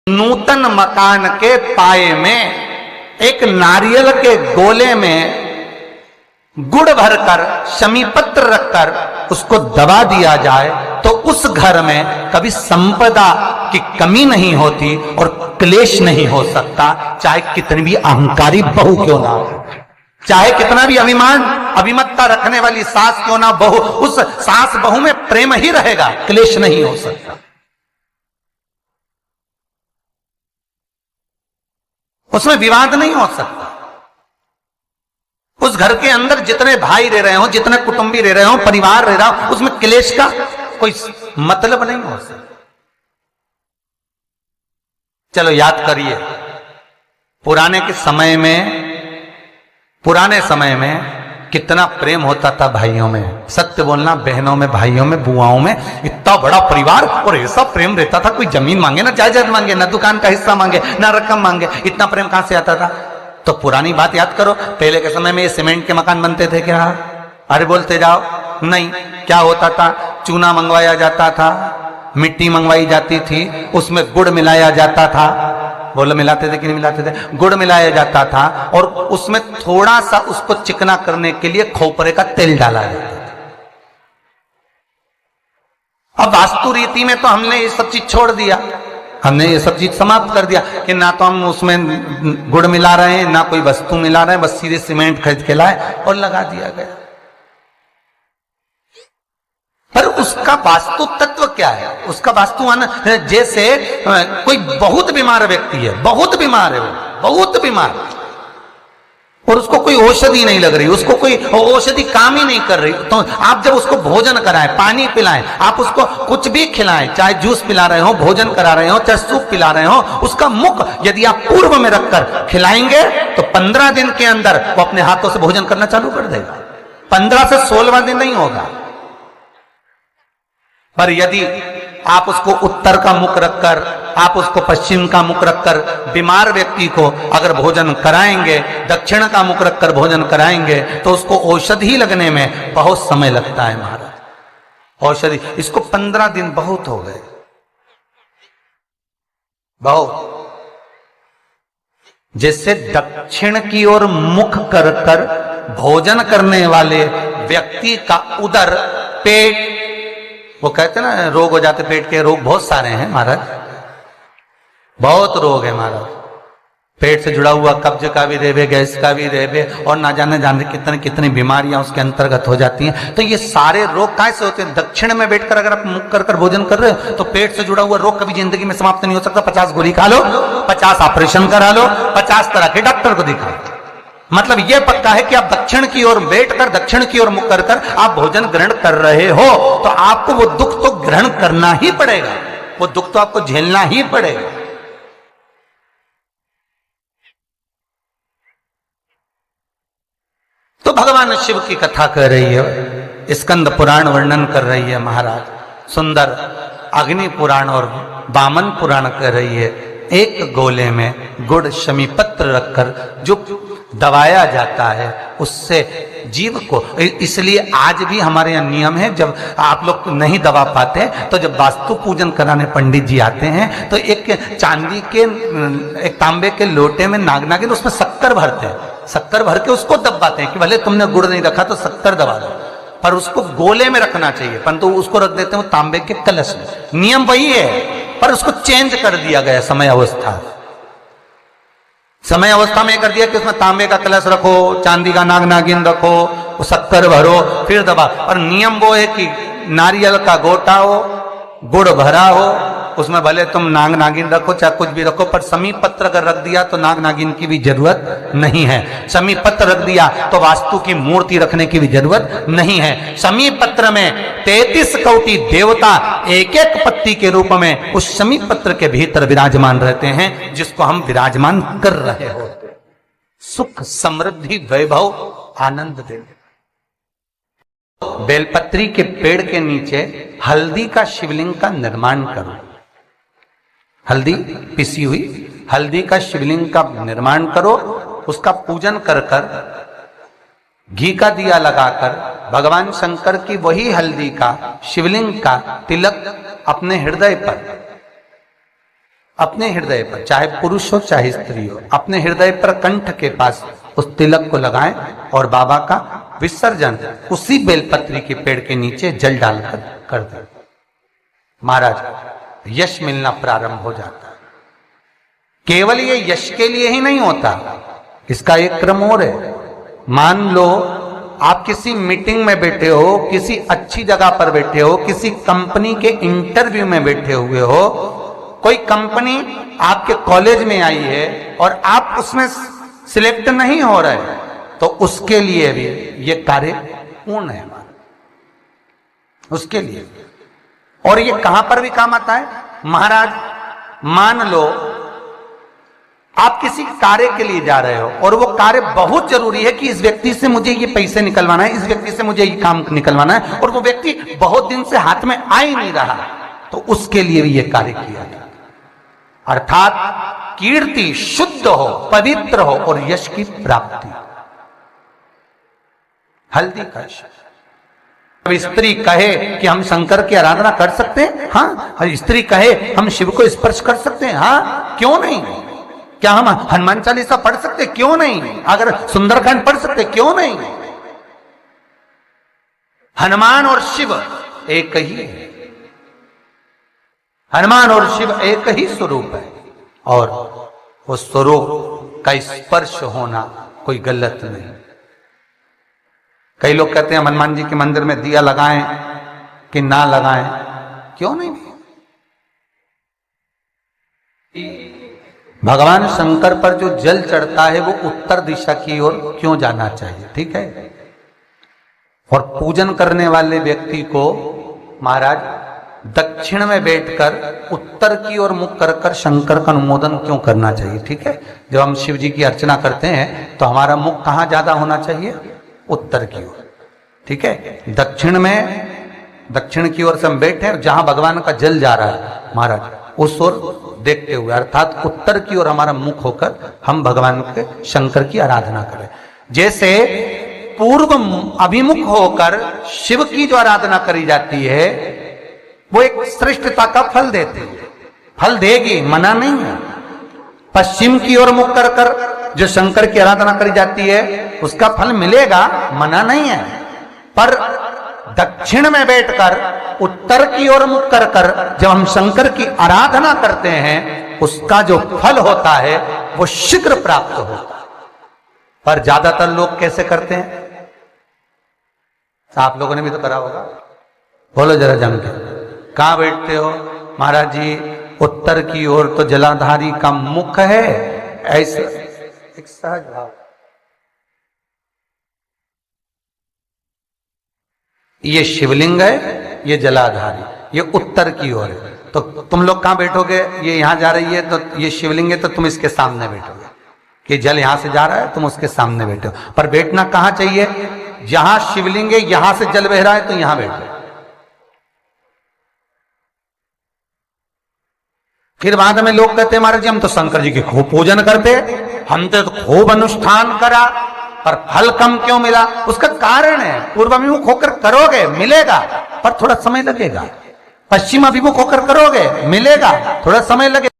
नूतन मकान के पाए में एक नारियल के गोले में गुड़ भरकर शमी पत्र रखकर उसको दबा दिया जाए तो उस घर में कभी संपदा की कमी नहीं होती और क्लेश नहीं हो सकता, चाहे कितनी भी अहंकारी बहू क्यों ना हो, चाहे कितना भी अभिमतता रखने वाली सास क्यों ना बहू, उस सास बहू में प्रेम ही रहेगा, क्लेश नहीं हो सकता। उसमें विवाद नहीं हो सकता। उस घर के अंदर जितने भाई रह रहे हो, जितने कुटुंबी रह रहे हो, परिवार रह रहा हो, उसमें क्लेश का कोई मतलब नहीं हो सकता। चलो याद करिए, पुराने समय में कितना प्रेम होता था भाइयों में, सत्य बोलना, बहनों में, भाइयों में, बुआओं में, इतना बड़ा परिवार और ऐसा प्रेम रहता था, कोई जमीन मांगे ना जायदाद मांगे, ना दुकान का हिस्सा मांगे, ना रकम मांगे, इतना प्रेम कहां से आता था। तो पुरानी बात याद करो, पहले के समय में ये सीमेंट के मकान बनते थे क्या? अरे बोलते जाओ, नहीं। क्या होता था? चूना मंगवाया जाता था, मिट्टी मंगवाई जाती थी, उसमें गुड़ मिलाया जाता था, बोलो मिलाते थे कि नहीं मिलाते थे? गुड़ मिलाया जाता था और उसमें थोड़ा सा उसको चिकना करने के लिए खोपरे का तेल डाला जाता था। अब वास्तु रीति में तो हमने ये सब चीज छोड़ दिया, हमने ये सब चीज समाप्त कर दिया कि ना तो हम उसमें गुड़ मिला रहे हैं, ना कोई वस्तु मिला रहे हैं, बस सीधे सीमेंट खरीद के लाए और लगा दिया गया। पर उसका वास्तु तत्व क्या है? उसका वास्तु जैसे कोई बहुत बीमार व्यक्ति है, बहुत बीमार है वो, बहुत बीमार, और उसको कोई औषधि नहीं लग रही, उसको कोई औषधि काम ही नहीं कर रही, तो आप जब उसको भोजन कराएं, पानी पिलाएं, आप उसको कुछ भी खिलाएं, चाहे जूस पिला रहे हो, भोजन करा रहे हो, चाहे सूप पिला रहे हो, उसका मुख यदि आप पूर्व में रखकर खिलाएंगे तो 15 दिन के अंदर वो अपने हाथों से भोजन करना चालू कर देगा। 15 से 16वां दिन नहीं होगा। पर यदि आप उसको उत्तर का मुख रखकर, आप उसको पश्चिम का मुख रखकर बीमार व्यक्ति को अगर भोजन कराएंगे, दक्षिण का मुख रखकर भोजन कराएंगे, तो उसको औषधि लगने में बहुत समय लगता है महाराज। औषधि इसको 15 दिन बहुत हो गए, बहुत। जैसे दक्षिण की ओर मुख कर कर भोजन करने वाले व्यक्ति का उदर, पेट, वो कहते हैं ना रोग हो जाते, पेट के रोग बहुत सारे हैं महाराज, बहुत रोग है महाराज। पेट से जुड़ा हुआ कब्ज का भी रेबे, गैस का भी रेबे, और ना जाने कितने कितनी बीमारियां उसके अंतर्गत हो जाती हैं। तो ये सारे रोग कैसे होते हैं? दक्षिण में बैठकर अगर आप मुख कर भोजन कर रहे हो तो पेट से जुड़ा हुआ रोग कभी जिंदगी में समाप्त नहीं हो सकता। 50 गोली खा लो, 50 ऑपरेशन करा लो, 50 तरह के डॉक्टर को दिखाओ, मतलब यह पक्का है कि आप दक्षिण की ओर बैठकर, दक्षिण की ओर मुख कर कर आप भोजन ग्रहण कर रहे हो, तो आपको वो दुख तो ग्रहण करना ही पड़ेगा, वो दुख तो आपको झेलना ही पड़ेगा। तो भगवान शिव की कथा कर रही है, स्कंद पुराण वर्णन कर रही है महाराज, सुंदर अग्नि पुराण और वामन पुराण कर रही है। एक गोले में गुड़ शमी पत्र रखकर जो दबाया जाता है उससे जीव को, इसलिए आज भी हमारे यहाँ नियम है, जब आप लोग नहीं दबा पाते तो जब वास्तु पूजन कराने पंडित जी आते हैं तो एक चांदी के, एक तांबे के लोटे में नाग-नागिन, उसमें शक्कर भरते हैं, शक्कर भर के उसको दबाते हैं कि भले तुमने गुड़ नहीं रखा तो शक्कर दबा दो, पर उसको गोले में रखना चाहिए, परंतु उसको रख देते हैं तांबे के कलश में। नियम वही है पर उसको चेंज कर दिया गया समय अवस्था में कर दिया कि उसमें तांबे का कलश रखो, चांदी का नाग-नागिन रखो, शक्कर भरो, फिर दबा। और नियम वो है कि नारियल का गोटा हो, गुड़ भरा हो, उसमें भले तुम नाग-नागिन रखो चाहे कुछ भी रखो, पर शमी पत्र अगर रख दिया तो नाग-नागिन की भी जरूरत नहीं है। शमी पत्र रख दिया तो वास्तु की मूर्ति रखने की भी जरूरत नहीं है। शमी पत्र में 33 कोटि देवता एक एक पत्ती के रूप में उस शमी पत्र के भीतर विराजमान रहते हैं, जिसको हम विराजमान कर रहे होते हैं। सुख, समृद्धि, वैभव, आनंद देते। बेलपत्री के पेड़ के नीचे हल्दी का शिवलिंग का निर्माण करो, हल्दी पिसी हुई हल्दी का शिवलिंग का निर्माण करो, उसका पूजन कर कर घी का दिया लगाकर भगवान शंकर की वही हल्दी का शिवलिंग का तिलक अपने हृदय पर अपने हृदय पर, चाहे पुरुष हो चाहे स्त्री हो, अपने हृदय पर कंठ के पास उस तिलक को लगाएं और बाबा का विसर्जन उसी बेलपत्री के पेड़ के नीचे जल डालकर कर दें। महाराज यश मिलना प्रारंभ हो जाता है। केवल ये यश के लिए ही नहीं होता, इसका एक क्रम और है। मान लो आप किसी मीटिंग में बैठे हो, किसी अच्छी जगह पर बैठे हो, किसी कंपनी के इंटरव्यू में बैठे हुए हो, कोई कंपनी आपके कॉलेज में आई है और आप उसमें सिलेक्ट नहीं हो रहे, तो उसके लिए भी ये कार्य पूर्ण है हमारा, उसके लिए। और ये कहां पर भी काम आता है महाराज। मान लो आप किसी कार्य के लिए जा रहे हो और वो कार्य बहुत जरूरी है कि इस व्यक्ति से मुझे ये पैसे निकलवाना है, इस व्यक्ति से मुझे ये काम निकलवाना है, और वो व्यक्ति बहुत दिन से हाथ में आ ही नहीं रहा, तो उसके लिए भी ये कार्य किया जाए। अर्थात कीर्ति शुद्ध हो, पवित्र हो और यश की प्राप्ति। हल्दी कश। अब स्त्री कहे कि हम शंकर की आराधना कर सकते हैं, हाँ। और स्त्री कहे हम शिव को स्पर्श कर सकते हैं, हाँ, क्यों नहीं। क्या हम हनुमान चालीसा पढ़ सकते, क्यों नहीं। अगर सुंदरकांड पढ़ सकते, क्यों नहीं। हनुमान और शिव एक ही है, हनुमान और शिव एक ही स्वरूप है, और उस स्वरूप का स्पर्श होना कोई गलत नहीं। कई लोग कहते हैं हनुमान जी के मंदिर में दिया लगाएं कि ना लगाएं, क्यों नहीं। भगवान शंकर पर जो जल चढ़ता है वो उत्तर दिशा की ओर क्यों जाना चाहिए, ठीक है। और पूजन करने वाले व्यक्ति को महाराज दक्षिण में बैठकर उत्तर की ओर मुख कर कर शंकर का अनुमोदन क्यों करना चाहिए, ठीक है। जब हम शिव जी की अर्चना करते हैं तो हमारा मुख कहां ज्यादा होना चाहिए, उत्तर की ओर, ठीक है। दक्षिण की ओर से हम बैठे, जहां भगवान का जल जा रहा है महाराज उस ओर देखते हुए, अर्थात उत्तर की ओर हमारा मुख होकर हम भगवान के शंकर की आराधना करें। जैसे पूर्व अभिमुख होकर शिव की जो आराधना करी जाती है वो एक श्रेष्ठता का फल देती है, फल देगी, मना नहीं है। पश्चिम की ओर मुख कर कर जो शंकर की आराधना करी जाती है उसका फल मिलेगा, मना नहीं है। पर दक्षिण में बैठकर उत्तर की ओर मुख कर कर जब हम शंकर की आराधना करते हैं उसका जो फल होता है वो शीघ्र प्राप्त होता है। पर ज्यादातर लोग कैसे करते हैं, आप लोगों ने भी तो करा होगा, बोलो जरा जम के। कहां बैठते हो, महाराज जी उत्तर की ओर तो जलाधारी का मुख है, ऐसा एक सहज भाव। ये शिवलिंग है, ये जलाधारी, ये उत्तर की ओर है, तो तुम लोग कहां बैठोगे, ये यहां जा रही है तो ये शिवलिंग है तो तुम इसके सामने बैठोगे, कि जल यहां से जा रहा है तुम उसके सामने बैठो। पर बैठना कहां चाहिए, जहां शिवलिंग है यहां से जल बह रहा है तो यहां बैठो। फिर बाद में लोग कहते हैं महाराज जी हम तो शंकर जी की खूब पूजन करते, हमने तो खूब अनुष्ठान करा पर फल कम क्यों मिला। उसका कारण है पूर्व अभिमुख होकर करोगे मिलेगा, पर थोड़ा समय लगेगा। पश्चिम अभिमुख होकर करोगे मिलेगा, थोड़ा समय लगेगा।